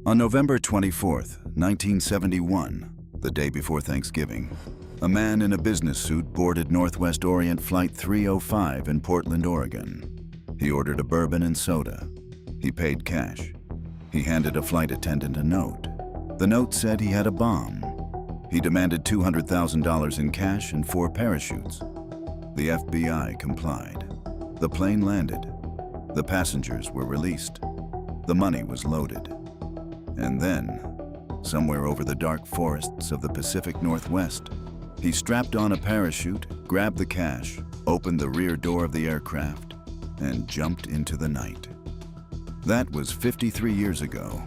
On November 24, 1971, the day before Thanksgiving, a man in a business suit boarded Northwest Orient Flight 305 in Portland, Oregon. He ordered a bourbon and soda. He paid cash. He handed a flight attendant a note. The note said he had a bomb. He demanded $200,000 in cash and 4 parachutes. The FBI complied. The plane landed. The passengers were released. The money was loaded. And then, somewhere over the dark forests of the Pacific Northwest, he strapped on a parachute, grabbed the cash, opened the rear door of the aircraft, and jumped into the night. That was 53 years ago.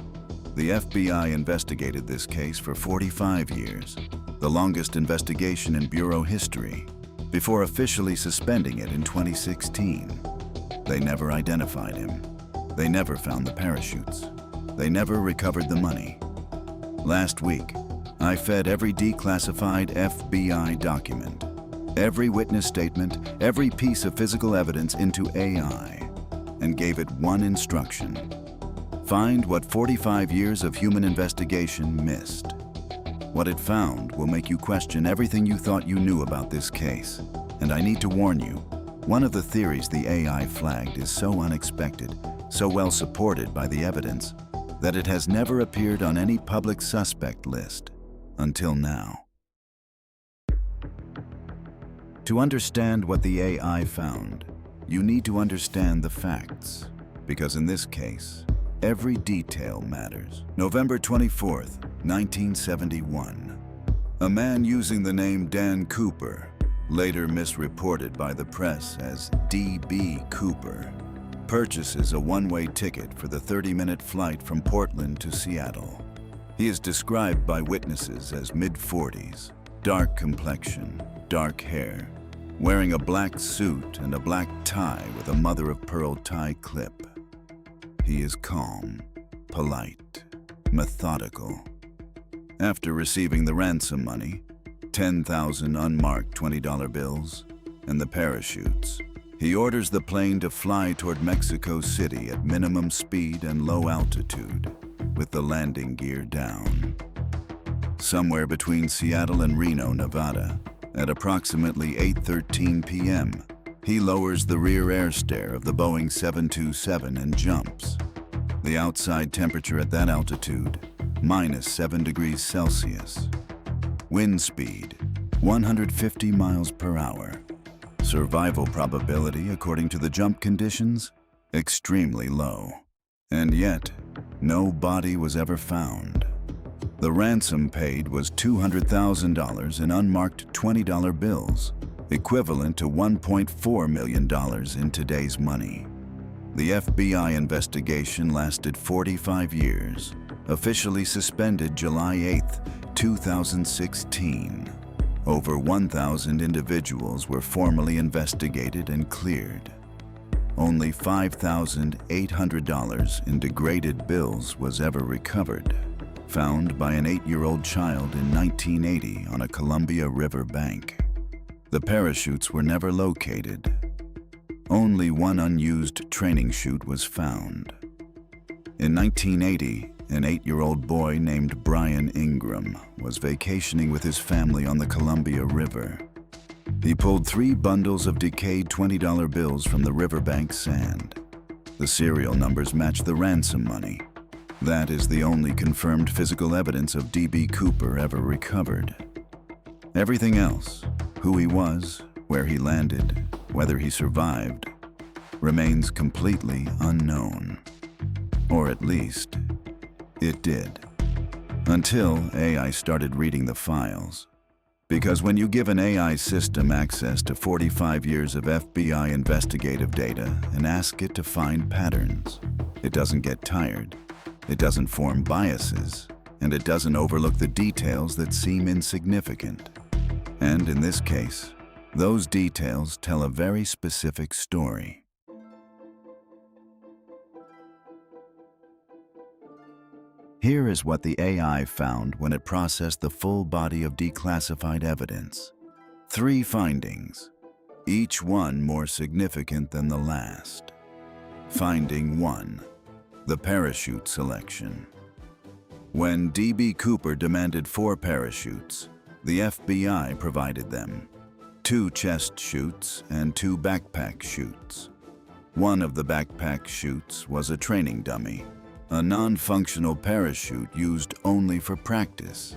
The FBI investigated this case for 45 years, the longest investigation in Bureau history, before officially suspending it in 2016. They never identified him. They never found the parachutes. They never recovered the money. Last week, I fed every declassified FBI document, every witness statement, every piece of physical evidence into AI, and gave it one instruction: find what 45 years of human investigation missed. What it found will make you question everything you thought you knew about this case. And I need to warn you, one of the theories the AI flagged is so unexpected, so well supported by the evidence, that it has never appeared on any public suspect list until now. To understand what the AI found, you need to understand the facts, because in this case, every detail matters. November 24th, 1971. A man using the name Dan Cooper, later misreported by the press as D.B. Cooper, purchases a one-way ticket for the 30-minute flight from Portland to Seattle. He is described by witnesses as mid-40s, dark complexion, dark hair, wearing a black suit and a black tie with a mother-of-pearl tie clip. He is calm, polite, methodical. After receiving the ransom money, 10,000 unmarked $20 bills, and the parachutes, he orders the plane to fly toward Mexico City at minimum speed and low altitude, with the landing gear down. Somewhere between Seattle and Reno, Nevada, at approximately 8:13 p.m., he lowers the rear air stair of the Boeing 727 and jumps. The outside temperature at that altitude, -7 degrees Celsius. Wind speed, 150 miles per hour. Survival probability, according to the jump conditions, extremely low. And yet, no body was ever found. The ransom paid was $200,000 in unmarked $20 bills, equivalent to $1.4 million in today's money. The FBI investigation lasted 45 years, officially suspended July 8, 2016. Over 1,000 individuals were formally investigated and cleared. Only $5,800 in degraded bills was ever recovered, found by an 8-year-old child in 1980 on a Columbia River bank. The parachutes were never located. Only one unused training chute was found. In 1980, an 8-year-old boy named Brian Ingram was vacationing with his family on the Columbia River. He pulled 3 bundles of decayed $20 bills from the riverbank sand. The serial numbers matched the ransom money. That is the only confirmed physical evidence of D.B. Cooper ever recovered. Everything else, who he was, where he landed, whether he survived, remains completely unknown. Or at least, it did. Until AI started reading the files. Because when you give an AI system access to 45 years of FBI investigative data and ask it to find patterns, it doesn't get tired, it doesn't form biases, and it doesn't overlook the details that seem insignificant. And in this case, those details tell a very specific story. Here is what the AI found when it processed the full body of declassified evidence. 3 findings, each one more significant than the last. Finding 1, the parachute selection. When D.B. Cooper demanded 4 parachutes, the FBI provided them: 2 chest chutes and 2 backpack chutes. One of the backpack chutes was a training dummy, a non-functional parachute used only for practice.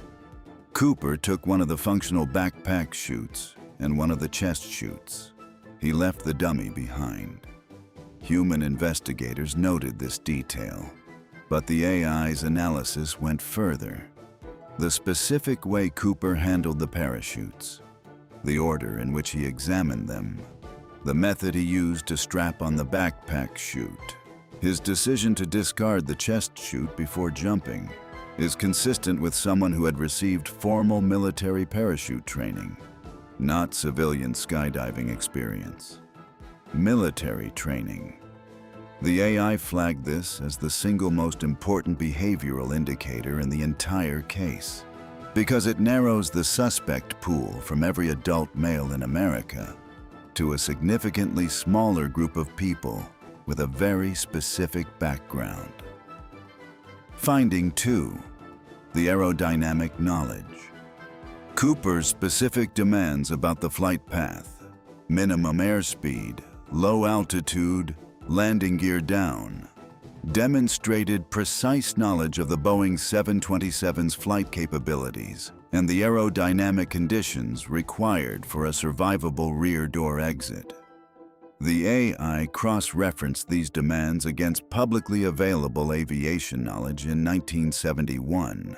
Cooper took one of the functional backpack chutes and one of the chest chutes. He left the dummy behind. Human investigators noted this detail, but the AI's analysis went further. The specific way Cooper handled the parachutes, the order in which he examined them, the method he used to strap on the backpack chute, his decision to discard the chest chute before jumping, is consistent with someone who had received formal military parachute training, not civilian skydiving experience. Military training. The AI flagged this as the single most important behavioral indicator in the entire case, because it narrows the suspect pool from every adult male in America to a significantly smaller group of people with a very specific background. Finding 2. The aerodynamic knowledge. Cooper's specific demands about the flight path, minimum airspeed, low altitude, landing gear down, demonstrated precise knowledge of the Boeing 727's flight capabilities and the aerodynamic conditions required for a survivable rear door exit. The AI cross-referenced these demands against publicly available aviation knowledge in 1971,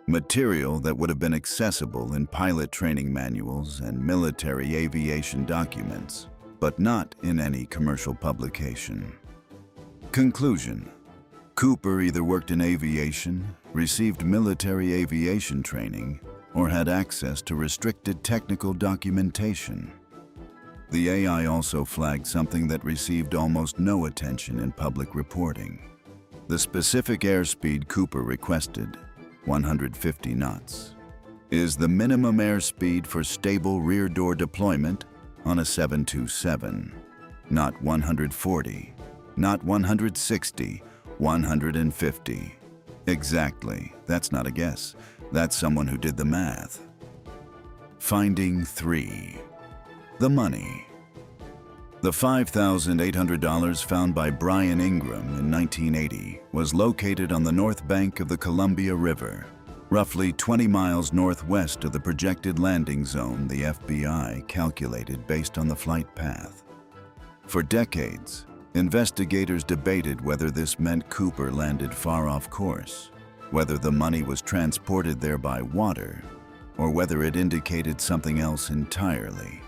material that would have been accessible in pilot training manuals and military aviation documents, but not in any commercial publication. Conclusion: Cooper either worked in aviation, received military aviation training, or had access to restricted technical documentation. The AI also flagged something that received almost no attention in public reporting: the specific airspeed Cooper requested, 150 knots, is the minimum airspeed for stable rear door deployment on a 727, not 140, not 160, 150. Exactly, that's not a guess, that's someone who did the math. Finding 3. The money. The $5,800 found by Brian Ingram in 1980 was located on the north bank of the Columbia River, roughly 20 miles northwest of the projected landing zone the FBI calculated based on the flight path. For decades, investigators debated whether this meant Cooper landed far off course, whether the money was transported there by water, or whether it indicated something else entirely.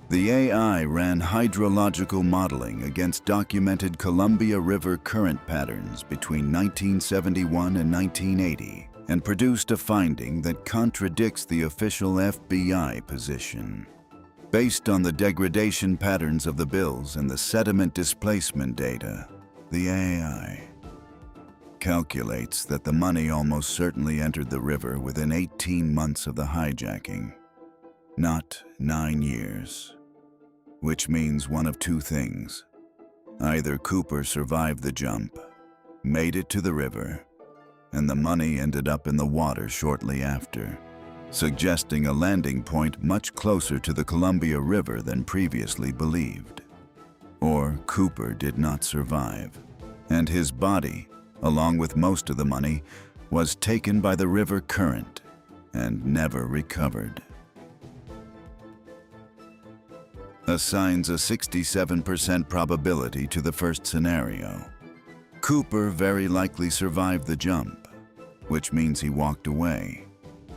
The AI ran hydrological modeling against documented Columbia River current patterns between 1971 and 1980 and produced a finding that contradicts the official FBI position. Based on the degradation patterns of the bills and the sediment displacement data, the AI calculates that the money almost certainly entered the river within 18 months of the hijacking, not 9 years. Which means one of 2 things. Either Cooper survived the jump, made it to the river, and the money ended up in the water shortly after, suggesting a landing point much closer to the Columbia River than previously believed. Or Cooper did not survive, and his body, along with most of the money, was taken by the river current and never recovered. Assigns a 67% probability to the first scenario. Cooper very likely survived the jump, which means he walked away,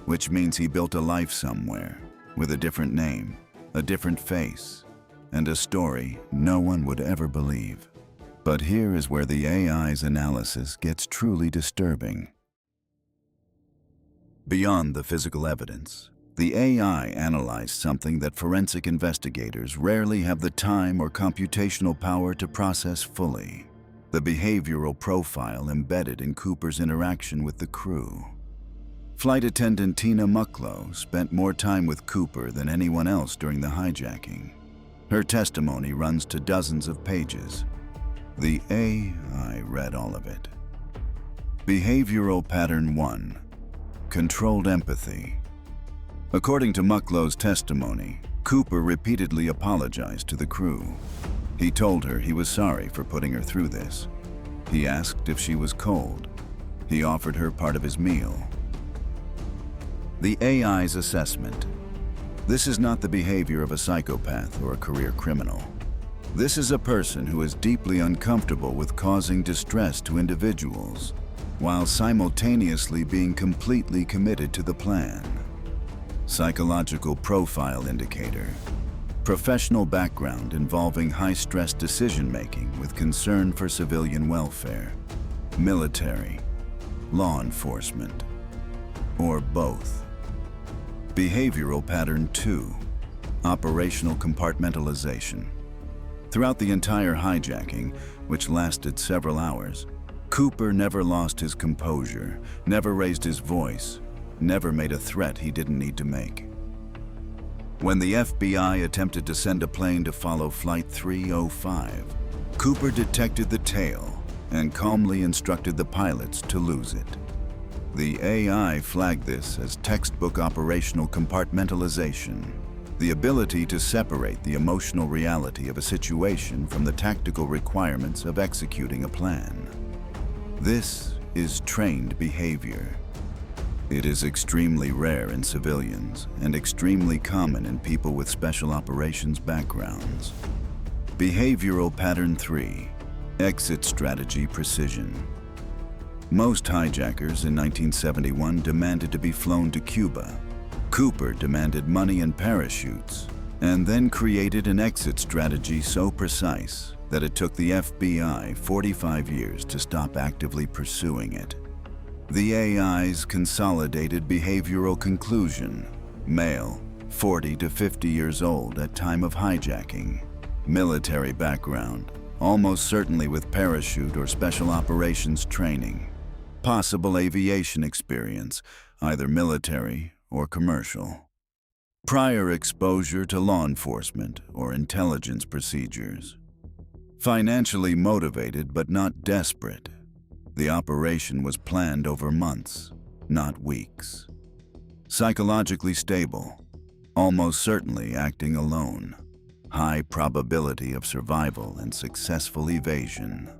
which means he built a life somewhere with a different name, a different face, and a story no one would ever believe. But here is where the AI's analysis gets truly disturbing. Beyond the physical evidence, the AI analyzed something that forensic investigators rarely have the time or computational power to process fully: the behavioral profile embedded in Cooper's interaction with the crew. Flight attendant Tina Mucklow spent more time with Cooper than anyone else during the hijacking. Her testimony runs to dozens of pages. The AI read all of it. Behavioral Pattern 1. Controlled empathy. According to Mucklow's testimony, Cooper repeatedly apologized to the crew. He told her he was sorry for putting her through this. He asked if she was cold. He offered her part of his meal. The AI's assessment. This is not the behavior of a psychopath or a career criminal. This is a person who is deeply uncomfortable with causing distress to individuals, while simultaneously being completely committed to the plan. Psychological profile indicator. Professional background involving high-stress decision-making with concern for civilian welfare. Military, law enforcement, or both. Behavioral Pattern 2. Operational compartmentalization. Throughout the entire hijacking, which lasted several hours, Cooper never lost his composure, never raised his voice, never made a threat he didn't need to make. When the FBI attempted to send a plane to follow Flight 305, Cooper detected the tail and calmly instructed the pilots to lose it. The AI flagged this as textbook operational compartmentalization, the ability to separate the emotional reality of a situation from the tactical requirements of executing a plan. This is trained behavior. It is extremely rare in civilians and extremely common in people with special operations backgrounds. Behavioral Pattern 3. Exit strategy precision. Most hijackers in 1971 demanded to be flown to Cuba. Cooper demanded money and parachutes, and then created an exit strategy so precise that it took the FBI 45 years to stop actively pursuing it. The AI's consolidated behavioral conclusion: male, 40 to 50 years old at time of hijacking. Military background, almost certainly with parachute or special operations training. Possible aviation experience, either military or commercial. Prior exposure to law enforcement or intelligence procedures. Financially motivated but not desperate. The operation was planned over months, not weeks. Psychologically stable, almost certainly acting alone. High probability of survival and successful evasion.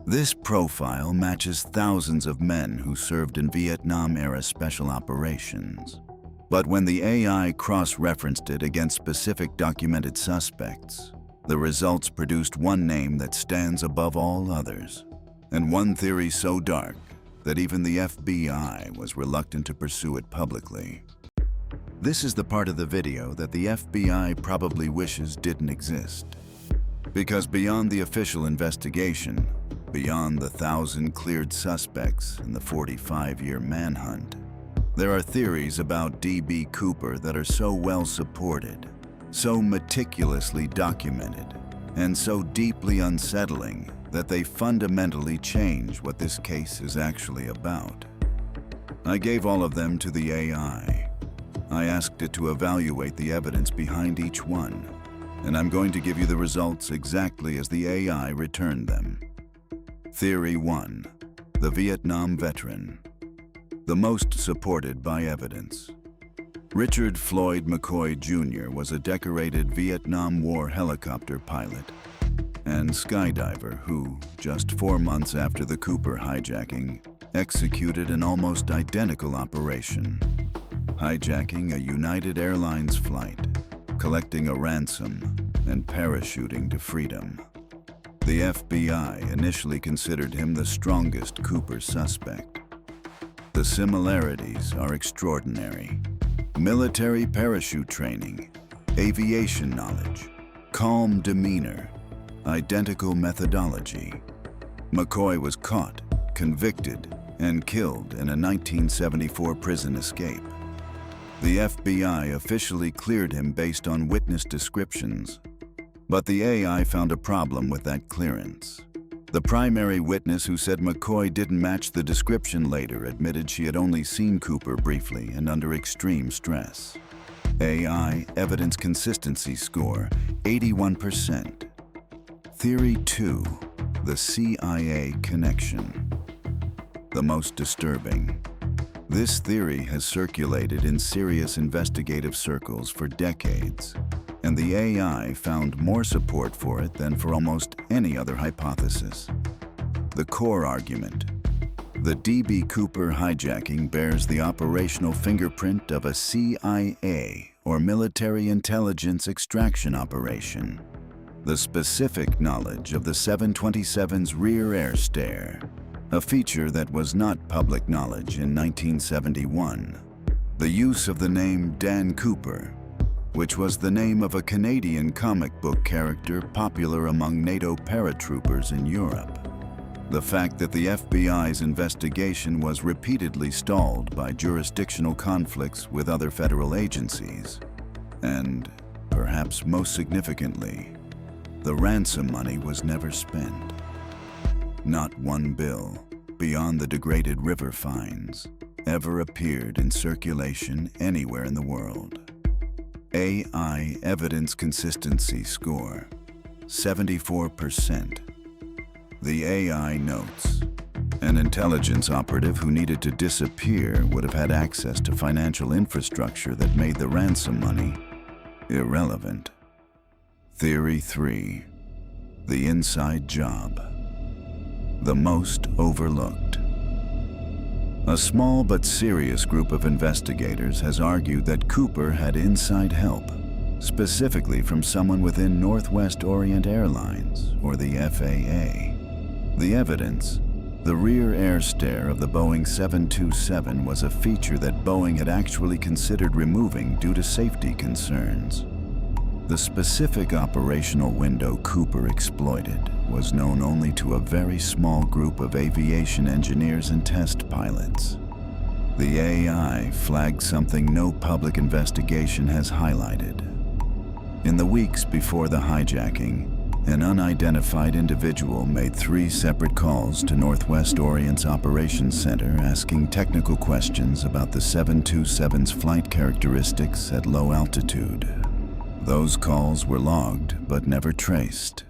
This profile matches thousands of men who served in Vietnam-era special operations. But when the AI cross-referenced it against specific documented suspects, the results produced one name that stands above all others, and one theory so dark that even the FBI was reluctant to pursue it publicly. This is the part of the video that the FBI probably wishes didn't exist. Because beyond the official investigation, beyond the 1,000 cleared suspects in the 45-year manhunt, there are theories about D.B. Cooper that are so well supported, so meticulously documented, and so deeply unsettling that they fundamentally change what this case is actually about. I gave all of them to the AI. I asked it to evaluate the evidence behind each one, and I'm going to give you the results exactly as the AI returned them. Theory 1. The Vietnam veteran. The most supported by evidence. Richard Floyd McCoy Jr. was a decorated Vietnam War helicopter pilot and skydiver who, just 4 months after the Cooper hijacking, executed an almost identical operation, hijacking a United Airlines flight, collecting a ransom, and parachuting to freedom. The FBI initially considered him the strongest Cooper suspect. The similarities are extraordinary. Military parachute training, aviation knowledge, calm demeanor, identical methodology. McCoy was caught, convicted, and killed in a 1974 prison escape. The FBI officially cleared him based on witness descriptions, but the AI found a problem with that clearance. The primary witness who said McCoy didn't match the description later admitted she had only seen Cooper briefly and under extreme stress. AI evidence consistency score, 81%. Theory 2, the CIA connection. the most disturbing. This theory has circulated in serious investigative circles for decades, and the AI found more support for it than for almost any other hypothesis. The core argument: the D.B. Cooper hijacking bears the operational fingerprint of a CIA or military intelligence extraction operation. The specific knowledge of the 727's rear air stare, a feature that was not public knowledge in 1971. The use of the name Dan Cooper, which was the name of a Canadian comic book character popular among NATO paratroopers in Europe. The fact that the FBI's investigation was repeatedly stalled by jurisdictional conflicts with other federal agencies. And, perhaps most significantly, the ransom money was never spent. Not one bill, beyond the degraded river fines, ever appeared in circulation anywhere in the world. AI evidence consistency score, 74%. The AI notes: an intelligence operative who needed to disappear would have had access to financial infrastructure that made the ransom money irrelevant. Theory 3. The inside job. The most overlooked. A small but serious group of investigators has argued that Cooper had inside help, specifically from someone within Northwest Orient Airlines, or the FAA. The evidence: the rear air stare of the Boeing 727 was a feature that Boeing had actually considered removing due to safety concerns. The specific operational window Cooper exploited was known only to a very small group of aviation engineers and test pilots. The AI flagged something no public investigation has highlighted. In the weeks before the hijacking, an unidentified individual made 3 separate calls to Northwest Orient's Operations Center asking technical questions about the 727's flight characteristics at low altitude. Those calls were logged but never traced.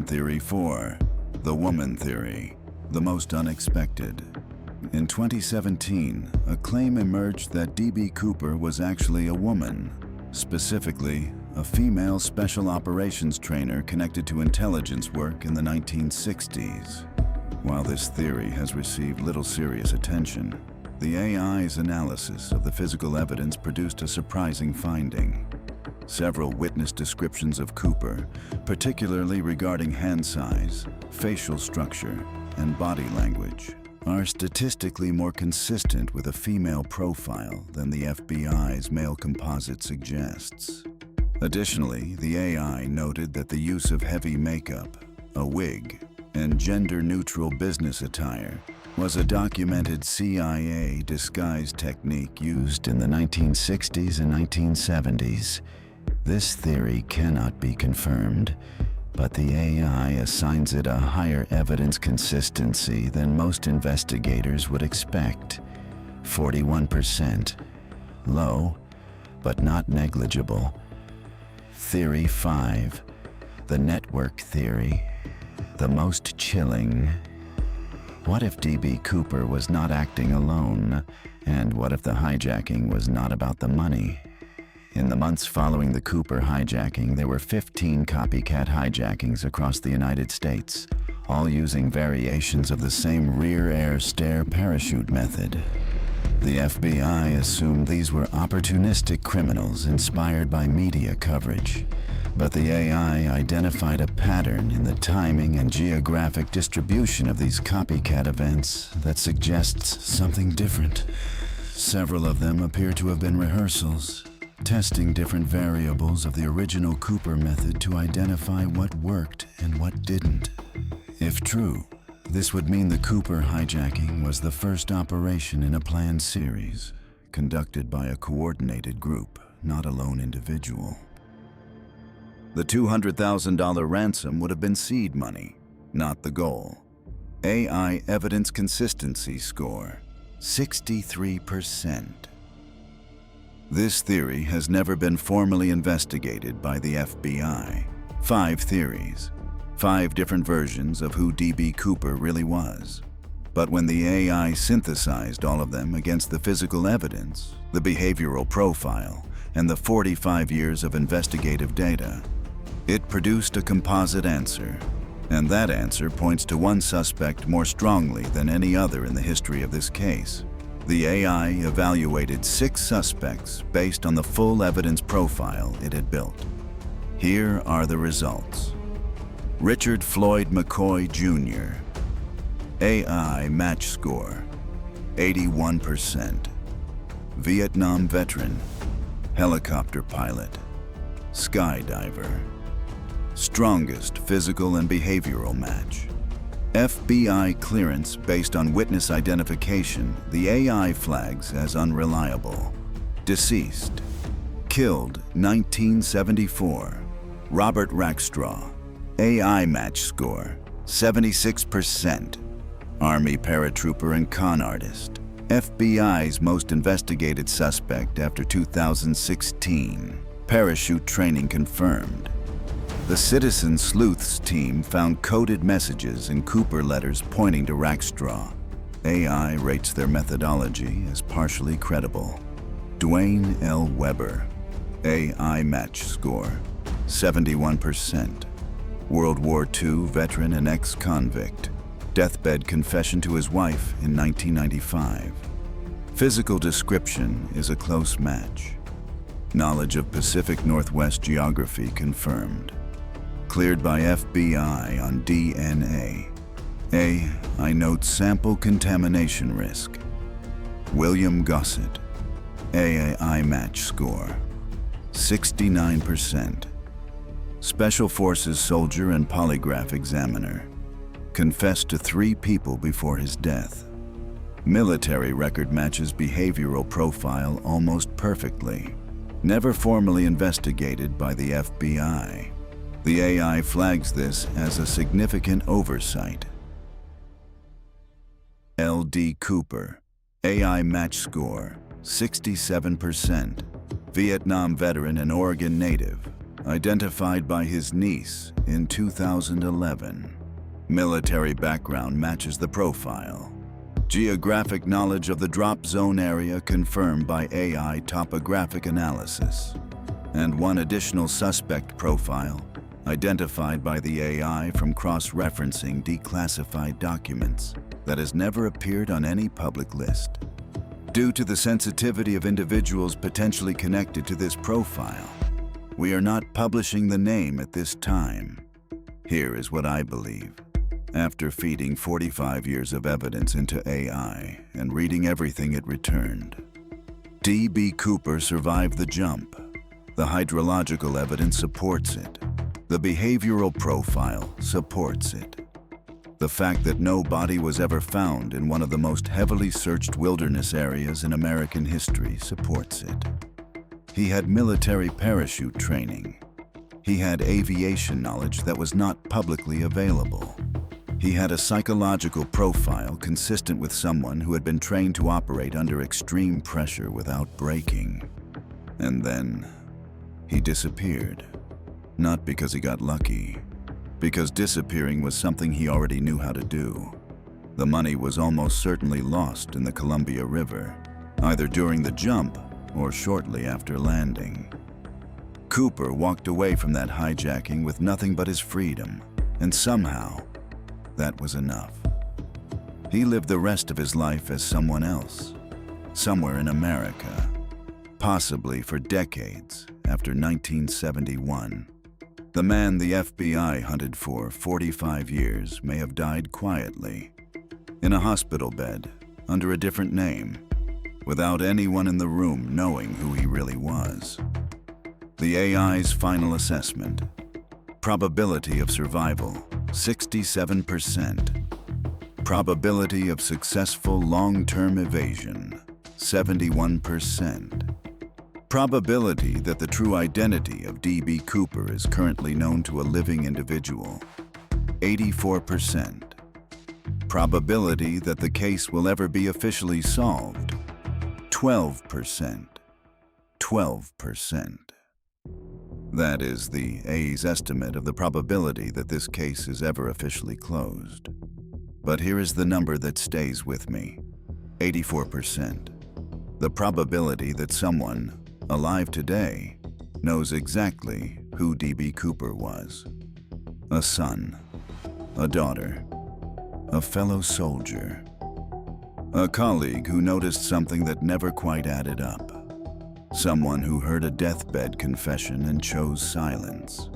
Theory 4. The woman theory, the most unexpected. In 2017, a claim emerged that D.B. Cooper was actually a woman, specifically a female special operations trainer connected to intelligence work in the 1960s. While this theory has received little serious attention, the AI's analysis of the physical evidence produced a surprising finding. Several witness descriptions of Cooper, particularly regarding hand size, facial structure, and body language, are statistically more consistent with a female profile than the FBI's male composite suggests. Additionally, the AI noted that the use of heavy makeup, a wig, and gender-neutral business attire was a documented CIA disguise technique used in the 1960s and 1970s. This theory cannot be confirmed, but the AI assigns it a higher evidence consistency than most investigators would expect. 41%. Low, but not negligible. Theory 5. The network theory. The most chilling. What if D.B. Cooper was not acting alone? And what if the hijacking was not about the money? In the months following the Cooper hijacking, there were 15 copycat hijackings across the United States, all using variations of the same rear air stare parachute method. The FBI assumed these were opportunistic criminals inspired by media coverage, but the AI identified a pattern in the timing and geographic distribution of these copycat events that suggests something different. Several of them appear to have been rehearsals, testing different variables of the original Cooper method to identify what worked and what didn't. If true, this would mean the Cooper hijacking was the first operation in a planned series, conducted by a coordinated group, not a lone individual. The $200,000 ransom would have been seed money, not the goal. AI evidence consistency score, 63%. This theory has never been formally investigated by the FBI. 5 theories. 5 different versions of who D.B. Cooper really was. But when the AI synthesized all of them against the physical evidence, the behavioral profile, and the 45 years of investigative data, it produced a composite answer. And that answer points to one suspect more strongly than any other in the history of this case. The AI evaluated 6 suspects based on the full evidence profile it had built. Here are the results. Richard Floyd McCoy Jr. AI match score, 81%. Vietnam veteran, helicopter pilot, skydiver. Strongest physical and behavioral match. FBI clearance based on witness identification, the AI flags as unreliable. Deceased. Killed 1974. Robert Rackstraw. AI match score, 76%. Army paratrooper and con artist. FBI's most investigated suspect after 2016. Parachute training confirmed. The Citizen Sleuths team found coded messages in Cooper letters pointing to Rackstraw. AI rates their methodology as partially credible. Dwayne L. Weber. AI match score, 71%. World War II veteran and ex-convict. Deathbed confession to his wife in 1995. Physical description is a close match. Knowledge of Pacific Northwest geography confirmed. Cleared by FBI on DNA. I note sample contamination risk. William Gossett. AI match score, 69%. Special Forces soldier and polygraph examiner. Confessed to 3 people before his death. Military record matches behavioral profile almost perfectly. Never formally investigated by the FBI. The AI flags this as a significant oversight. L.D. Cooper. AI match score, 67%. Vietnam veteran and Oregon native. Identified by his niece in 2011. Military background matches the profile. Geographic knowledge of the drop zone area confirmed by AI topographic analysis. And one additional suspect profile, identified by the AI from cross-referencing declassified documents that has never appeared on any public list. Due to the sensitivity of individuals potentially connected to this profile, we are not publishing the name at this time. Here is what I believe. After feeding 45 years of evidence into AI and reading everything it returned, D.B. Cooper survived the jump. The hydrological evidence supports it. The behavioral profile supports it. The fact that no body was ever found in one of the most heavily searched wilderness areas in American history supports it. He had military parachute training. He had aviation knowledge that was not publicly available. He had a psychological profile consistent with someone who had been trained to operate under extreme pressure without breaking. And then he disappeared. Not because he got lucky, because disappearing was something he already knew how to do. The money was almost certainly lost in the Columbia River, either during the jump or shortly after landing. Cooper walked away from that hijacking with nothing but his freedom, and somehow, that was enough. He lived the rest of his life as someone else, somewhere in America, possibly for decades after 1971. The man the FBI hunted for 45 years may have died quietly, in a hospital bed, under a different name, without anyone in the room knowing who he really was. The AI's final assessment. Probability of survival, 67%. Probability of successful long-term evasion, 71%. Probability that the true identity of D.B. Cooper is currently known to a living individual, 84%. Probability that the case will ever be officially solved, 12%. 12%. That is the A's estimate of the probability that this case is ever officially closed. But here is the number that stays with me: 84%. The probability that someone, alive today, knows exactly who D.B. Cooper was. A son, a daughter, a fellow soldier, a colleague who noticed something that never quite added up, someone who heard a deathbed confession and chose silence.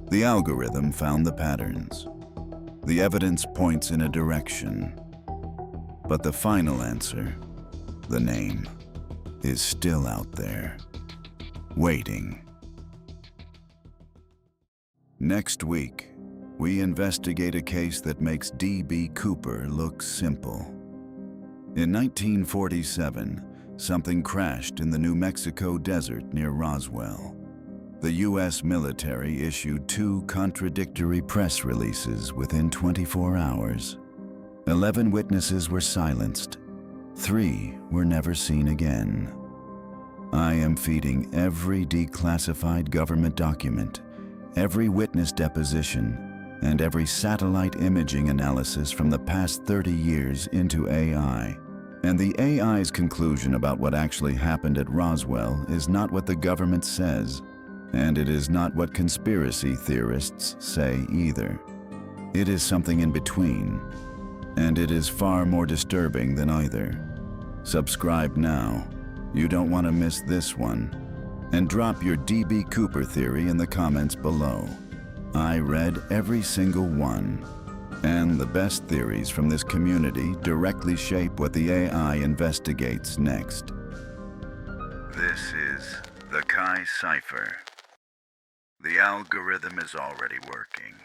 The algorithm found the patterns. The evidence points in a direction. But the final answer, the name, is still out there, waiting. Next week, we investigate a case that makes D.B. Cooper look simple. In 1947, something crashed in the New Mexico desert near Roswell. The U.S. military issued 2 contradictory press releases within 24 hours. 11 witnesses were silenced. 3 were never seen again. I am feeding every declassified government document, every witness deposition, and every satellite imaging analysis from the past 30 years into AI. And the AI's conclusion about what actually happened at Roswell is not what the government says, and it is not what conspiracy theorists say either. It is something in between, and it is far more disturbing than either. Subscribe now. You don't want to miss this one. And drop your D.B. Cooper theory in the comments below. I read every single one, and the best theories from this community directly shape what the AI investigates next. This is the Chi Cipher. The algorithm is already working.